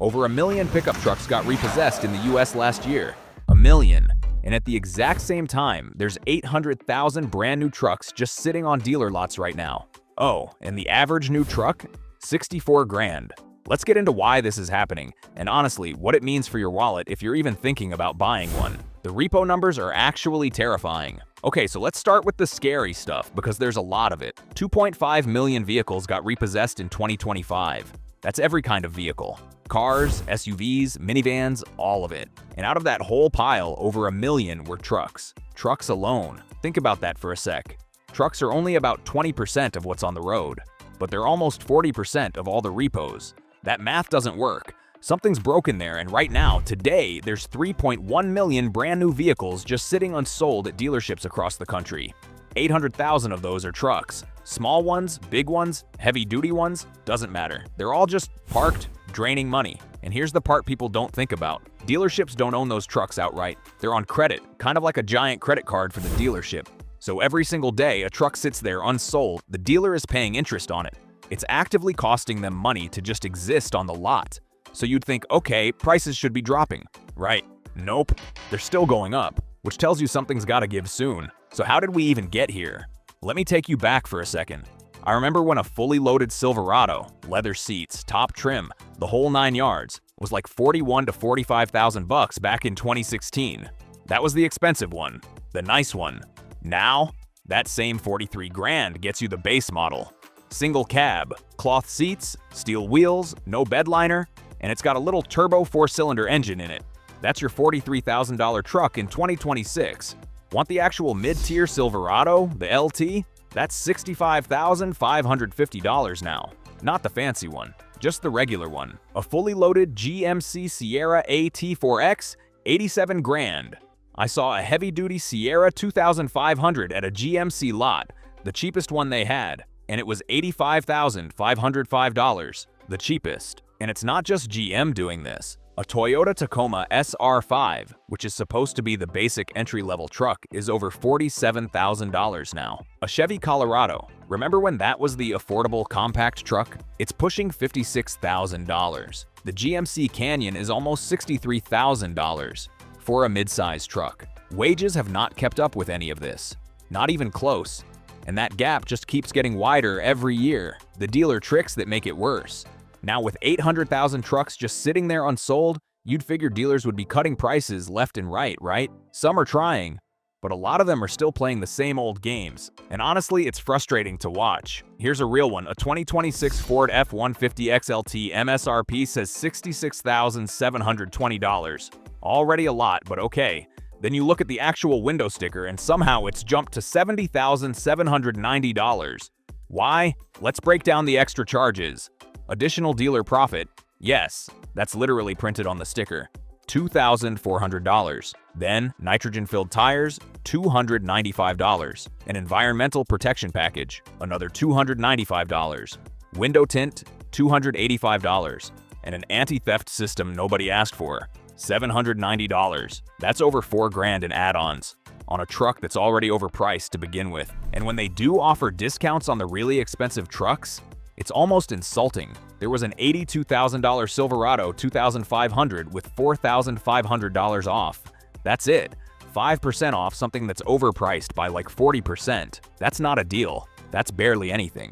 Over 1 million pickup trucks got repossessed in the US last year. 1 million. And at the exact same time, there's 800,000 brand new trucks just sitting on dealer lots right now. Oh, and the average new truck? 64 grand. Let's get into why this is happening, and honestly, what it means for your wallet if you're even thinking about buying one. The repo numbers are actually terrifying. Okay, so let's start with the scary stuff, because there's a lot of it. 2.5 million vehicles got repossessed in 2025. That's every kind of vehicle. Cars, SUVs, minivans, all of it. And out of that whole pile, over 1 million were trucks. Trucks alone. Think about that for a sec. Trucks are only about 20% of what's on the road, but they're almost 40% of all the repos. That math doesn't work. Something's broken there, and right now, today, there's 3.1 million brand new vehicles just sitting unsold at dealerships across the country. 800,000 of those are trucks. Small ones, big ones, heavy-duty ones, doesn't matter. They're all just parked, draining money. And here's the part people don't think about. Dealerships don't own those trucks outright. They're on credit, kind of like a giant credit card for the dealership. So every single day a truck sits there unsold, the dealer is paying interest on it. It's actively costing them money to just exist on the lot. So you'd think, okay, prices should be dropping, right? Nope, they're still going up, which tells you something's gotta give soon. So how did we even get here? Let me take you back for a second. I remember when a fully loaded Silverado, leather seats, top trim, the whole 9 yards, was like 41 to 45,000 bucks back in 2016. That was the expensive one, the nice one. Now, that same 43 grand gets you the base model. Single cab, cloth seats, steel wheels, no bed liner, and it's got a little turbo 4-cylinder engine in it. That's your $43,000 truck in 2026. Want the actual mid-tier Silverado, the LT? That's $65,550 now. Not the fancy one, just the regular one. A fully loaded GMC Sierra AT4X, 87 grand. I saw a heavy-duty Sierra 2500 at a GMC lot, the cheapest one they had, and it was $85,505, the cheapest. And it's not just GM doing this. A Toyota Tacoma SR5, which is supposed to be the basic entry-level truck, is over $47,000 now. A Chevy Colorado, remember when that was the affordable compact truck? It's pushing $56,000. The GMC Canyon is almost $63,000 for a midsize truck. Wages have not kept up with any of this, not even close. And that gap just keeps getting wider every year. The dealer tricks that make it worse. Now with 800,000 trucks just sitting there unsold, you'd figure dealers would be cutting prices left and right? Some are trying, but a lot of them are still playing the same old games. And honestly, it's frustrating to watch. Here's a real one. A 2026 Ford F-150 XLT MSRP says $66,720. Already a lot, but okay. Then you look at the actual window sticker and somehow it's jumped to $70,790. Why? Let's break down the extra charges. Additional dealer profit, yes, that's literally printed on the sticker, $2,400. Then nitrogen-filled tires, $295. An environmental protection package, another $295. Window tint, $285. And an anti-theft system nobody asked for, $790. That's over $4 grand in add-ons on a truck that's already overpriced to begin with. And when they do offer discounts on the really expensive trucks, it's almost insulting. There was an $82,000 Silverado 2500 with $4,500 off. That's it. 5% off something that's overpriced by like 40%. That's not a deal. That's barely anything.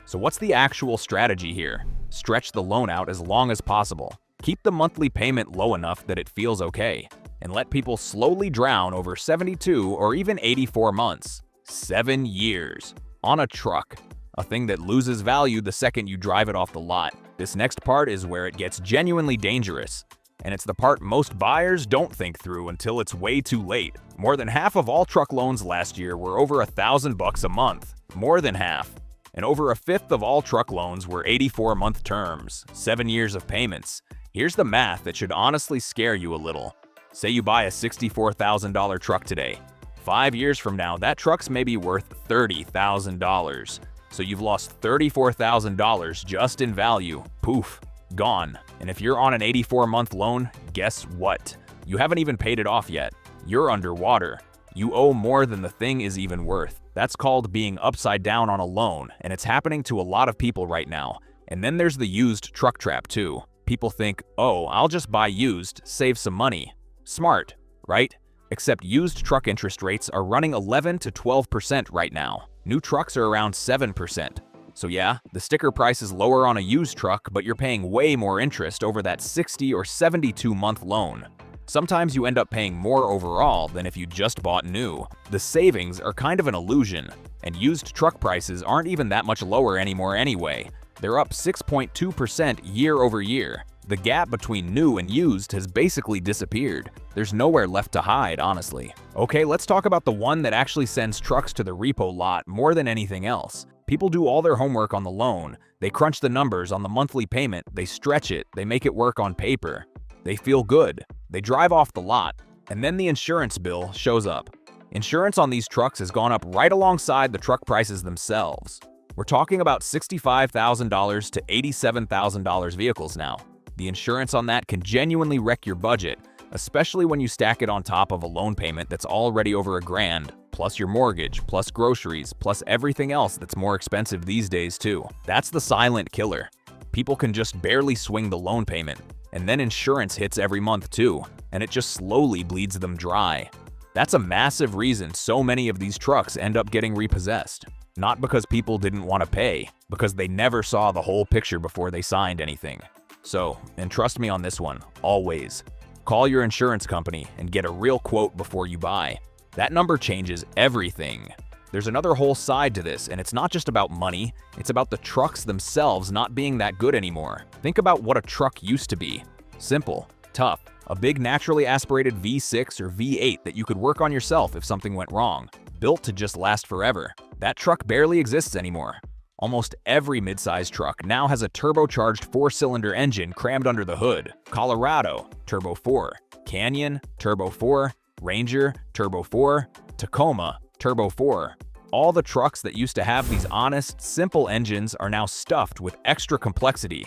So what's the actual strategy here? Stretch the loan out as long as possible. Keep the monthly payment low enough that it feels okay. And let people slowly drown over 72 or even 84 months. 7 years. On a truck. A thing that loses value the second you drive it off the lot. This next part is where it gets genuinely dangerous. And it's the part most buyers don't think through until it's way too late. More than half of all truck loans last year were over $1,000 a month. More than half. And over a fifth of all truck loans were 84-month terms, 7 years of payments. Here's the math that should honestly scare you a little. Say you buy a $64,000 truck today. 5 years from now, that truck's maybe worth $30,000. So you've lost $34,000 just in value. Poof, gone. And if you're on an 84-month loan, guess what? You haven't even paid it off yet. You're underwater. You owe more than the thing is even worth. That's called being upside down on a loan, and it's happening to a lot of people right now. And then there's the used truck trap too. People think, oh, I'll just buy used, save some money. Smart, right? Except used truck interest rates are running 11 to 12% right now. New trucks are around 7%. So yeah, the sticker price is lower on a used truck, but you're paying way more interest over that 60 or 72-month loan. Sometimes you end up paying more overall than if you just bought new. The savings are kind of an illusion, and used truck prices aren't even that much lower anymore anyway. They're up 6.2% year over year. The gap between new and used has basically disappeared. There's nowhere left to hide, honestly. Okay, let's talk about the one that actually sends trucks to the repo lot more than anything else. People do all their homework on the loan. They crunch the numbers on the monthly payment, they stretch it, they make it work on paper. They feel good. They drive off the lot, and then the insurance bill shows up. Insurance on these trucks has gone up right alongside the truck prices themselves. We're talking about $65,000 to $87,000 vehicles now. The insurance on that can genuinely wreck your budget, especially when you stack it on top of a loan payment that's already over $1,000, plus your mortgage, plus groceries, plus everything else that's more expensive these days too. That's the silent killer. People can just barely swing the loan payment, and then insurance hits every month too, and it just slowly bleeds them dry. That's a massive reason so many of these trucks end up getting repossessed. Not because people didn't want to pay, because they never saw the whole picture before they signed anything. So, and trust me on this one, always, call your insurance company and get a real quote before you buy. That number changes everything. There's another whole side to this, and it's not just about money, it's about the trucks themselves not being that good anymore. Think about what a truck used to be. Simple, tough, a big naturally aspirated V6 or V8 that you could work on yourself if something went wrong. Built to just last forever. That truck barely exists anymore. Almost every midsize truck now has a turbocharged 4-cylinder engine crammed under the hood. Colorado, Turbo 4. Canyon, Turbo 4. Ranger, Turbo 4. Tacoma, Turbo 4. All the trucks that used to have these honest, simple engines are now stuffed with extra complexity.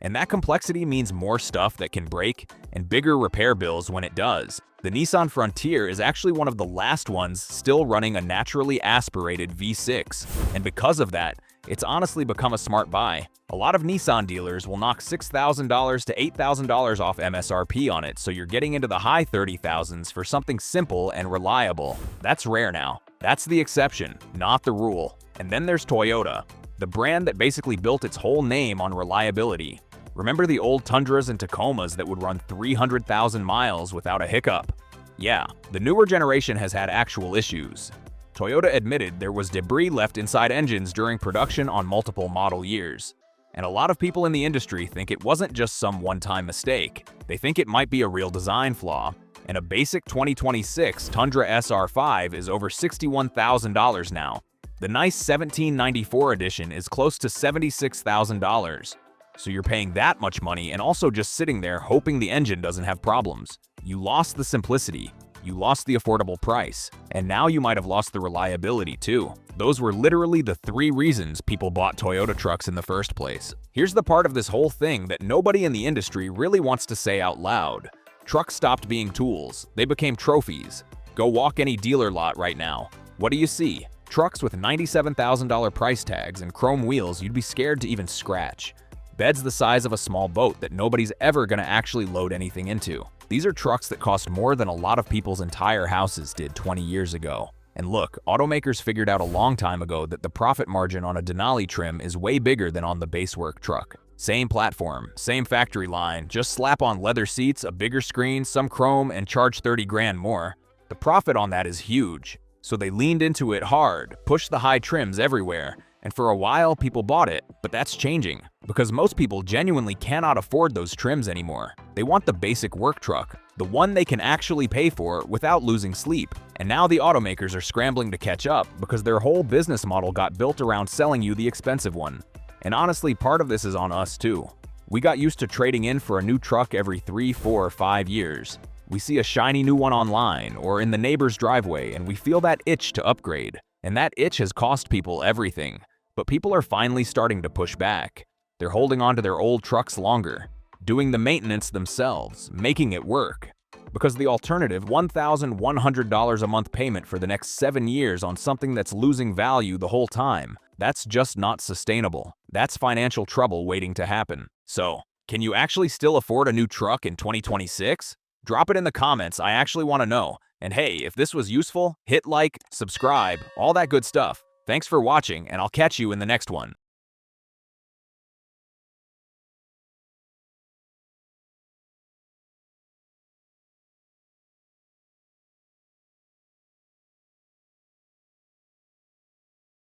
And that complexity means more stuff that can break and bigger repair bills when it does. The Nissan Frontier is actually one of the last ones still running a naturally aspirated V6. And because of that, it's honestly become a smart buy. A lot of Nissan dealers will knock $6,000 to $8,000 off MSRP on it, so you're getting into the high 30,000s for something simple and reliable. That's rare now. That's the exception, not the rule. And then there's Toyota, the brand that basically built its whole name on reliability. Remember the old Tundras and Tacomas that would run 300,000 miles without a hiccup? Yeah, the newer generation has had actual issues. Toyota admitted there was debris left inside engines during production on multiple model years. And a lot of people in the industry think it wasn't just some one-time mistake. They think it might be a real design flaw. And a basic 2026 Tundra SR5 is over $61,000 now. The nice 1794 edition is close to $76,000. So you're paying that much money and also just sitting there hoping the engine doesn't have problems. You lost the simplicity, you lost the affordable price, and now you might have lost the reliability too. Those were literally the 3 reasons people bought Toyota trucks in the first place. Here's the part of this whole thing that nobody in the industry really wants to say out loud. Trucks stopped being tools, they became trophies. Go walk any dealer lot right now. What do you see? Trucks with $97,000 price tags and chrome wheels you'd be scared to even scratch. Beds the size of a small boat that nobody's ever gonna actually load anything into. These are trucks that cost more than a lot of people's entire houses did 20 years ago. And look, automakers figured out a long time ago that the profit margin on a Denali trim is way bigger than on the base work truck. Same platform, same factory line, just slap on leather seats, a bigger screen, some chrome, and charge 30 grand more. The profit on that is huge. So they leaned into it hard, pushed the high trims everywhere, and for a while people bought it, but that's changing. Because most people genuinely cannot afford those trims anymore. They want the basic work truck, the one they can actually pay for without losing sleep. And now the automakers are scrambling to catch up because their whole business model got built around selling you the expensive one. And honestly, part of this is on us too. We got used to trading in for a new truck every 3, 4, or 5 years. We see a shiny new one online or in the neighbor's driveway and we feel that itch to upgrade. And that itch has cost people everything. But people are finally starting to push back. They're holding on to their old trucks longer, doing the maintenance themselves, making it work. Because the alternative $1,100 a month payment for the next 7 years on something that's losing value the whole time, that's just not sustainable. That's financial trouble waiting to happen. So, Can you actually still afford a new truck in 2026? Drop it in the comments, I actually want to know. And hey, if this was useful, hit like, subscribe, all that good stuff. Thanks for watching, and I'll catch you in the next one.